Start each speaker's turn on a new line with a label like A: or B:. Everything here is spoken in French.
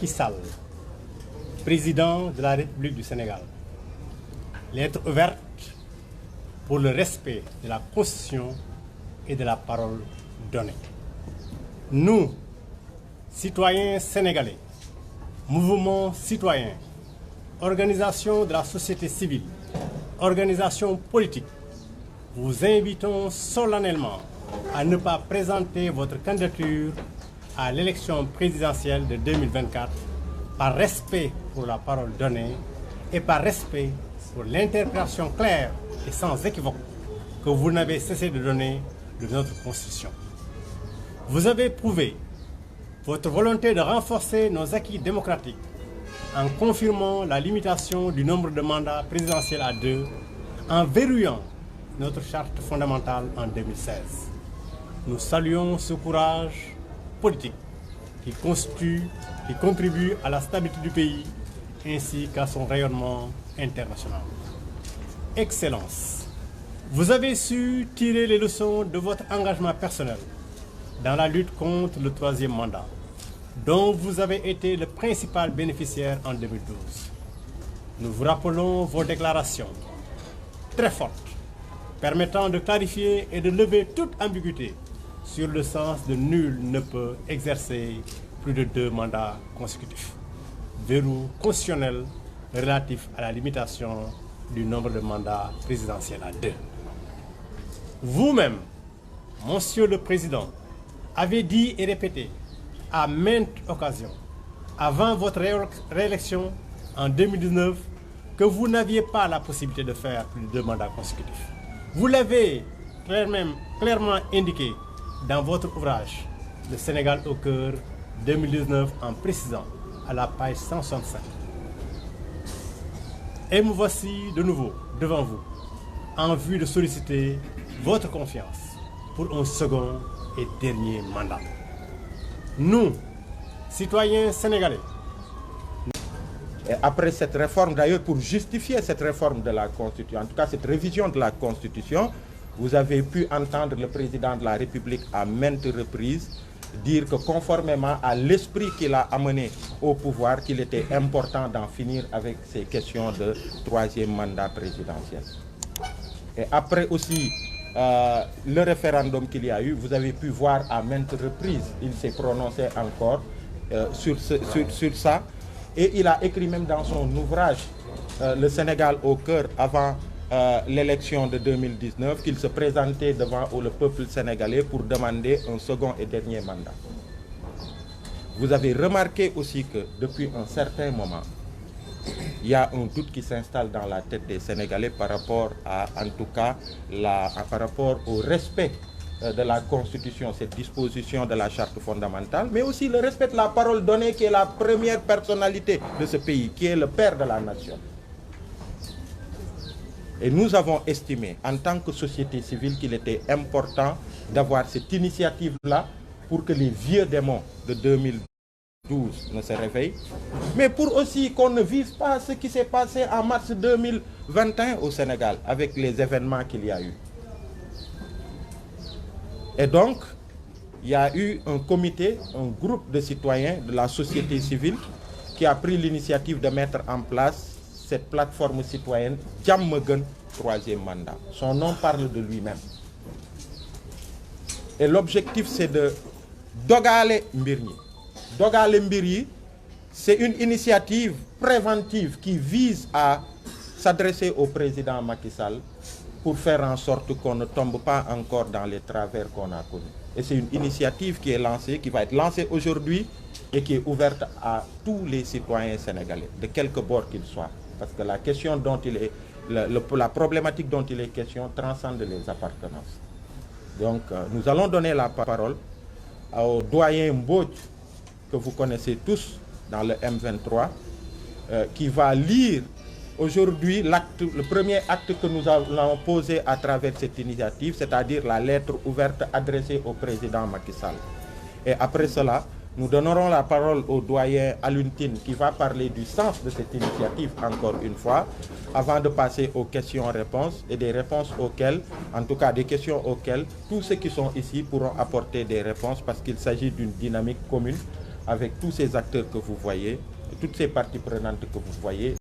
A: Macky Sall, président de la République du Sénégal. Lettre ouverte pour le respect de la Constitution et de la parole donnée. Nous, citoyens sénégalais, mouvements citoyens, organisations de la société civile, organisations politiques, vous invitons solennellement à ne pas présenter votre candidature à l'élection présidentielle de 2024 par respect pour la parole donnée et par respect pour l'interprétation claire et sans équivoque que vous n'avez cessé de donner de notre Constitution. Vous avez prouvé votre volonté de renforcer nos acquis démocratiques en confirmant la limitation du nombre de mandats présidentiels à 2, en verrouillant notre charte fondamentale en 2016. Nous saluons ce courage politique qui contribue à la stabilité du pays ainsi qu'à son rayonnement international. Excellence, vous avez su tirer les leçons de votre engagement personnel dans la lutte contre le troisième mandat, dont vous avez été le principal bénéficiaire en 2012. Nous vous rappelons vos déclarations très fortes, permettant de clarifier et de lever toute ambiguïté sur le sens de nul ne peut exercer plus de 2 mandats consécutifs. Verrou constitutionnel relatif à la limitation du nombre de mandats présidentiels à 2. Vous-même, Monsieur le Président, avez dit et répété à maintes occasions, avant votre réélection en 2019, que vous n'aviez pas la possibilité de faire plus de 2 mandats consécutifs. Vous l'avez clairement indiqué dans votre ouvrage « Le Sénégal au cœur 2019 » en précisant à la page 165. Et me voici de nouveau devant vous en vue de solliciter votre confiance pour un second et dernier mandat. Nous, citoyens sénégalais.
B: Et après cette réforme, d'ailleurs pour justifier cette réforme de la Constitution, en tout cas cette révision de la Constitution, vous avez pu entendre le président de la République à maintes reprises dire que conformément à l'esprit qu'il a amené au pouvoir, qu'il était important d'en finir avec ces questions de troisième mandat présidentiel. Et après aussi le référendum qu'il y a eu, vous avez pu voir à maintes reprises, il s'est prononcé encore sur ça. Et il a écrit même dans son ouvrage Le Sénégal au cœur avant l'élection de 2019 qu'il se présentait devant le peuple sénégalais pour demander un second et dernier mandat. Vous avez remarqué aussi que depuis un certain moment, il y a un doute qui s'installe dans la tête des Sénégalais par rapport à, en tout cas, par rapport au respect de la Constitution, cette disposition de la Charte fondamentale, mais aussi le respect de la parole donnée qui est la première personnalité de ce pays, qui est le père de la nation. Et nous avons estimé, en tant que société civile, qu'il était important d'avoir cette initiative-là pour que les vieux démons de 2012 ne se réveillent, mais pour aussi qu'on ne vive pas ce qui s'est passé en mars 2021 au Sénégal, avec les événements qu'il y a eu. Et donc, il y a eu un comité, un groupe de citoyens de la société civile qui a pris l'initiative de mettre en place cette plateforme citoyenne Diamaguène troisième mandat. Son nom parle de lui-même. Et l'objectif, c'est de Dogale Mbirni. Dogale Mbirni, c'est une initiative préventive qui vise à s'adresser au président Macky Sall pour faire en sorte qu'on ne tombe pas encore dans les travers qu'on a connus. Et c'est une initiative qui est lancée, qui va être lancée aujourd'hui et qui est ouverte à tous les citoyens sénégalais, de quelque bord qu'ils soient. Parce que la question dont la problématique dont il est question transcende les appartenances. Donc, nous allons donner la parole au doyen Mbodj, que vous connaissez tous dans le M23, qui va lire aujourd'hui le premier acte que nous allons poser à travers cette initiative, c'est-à-dire la lettre ouverte adressée au président Macky Sall. Et après cela, nous donnerons la parole au doyen Aluntine qui va parler du sens de cette initiative encore une fois, avant de passer aux questions-réponses et des réponses auxquelles, en tout cas des questions auxquelles, tous ceux qui sont ici pourront apporter des réponses parce qu'il s'agit d'une dynamique commune avec tous ces acteurs que vous voyez, toutes ces parties prenantes que vous voyez,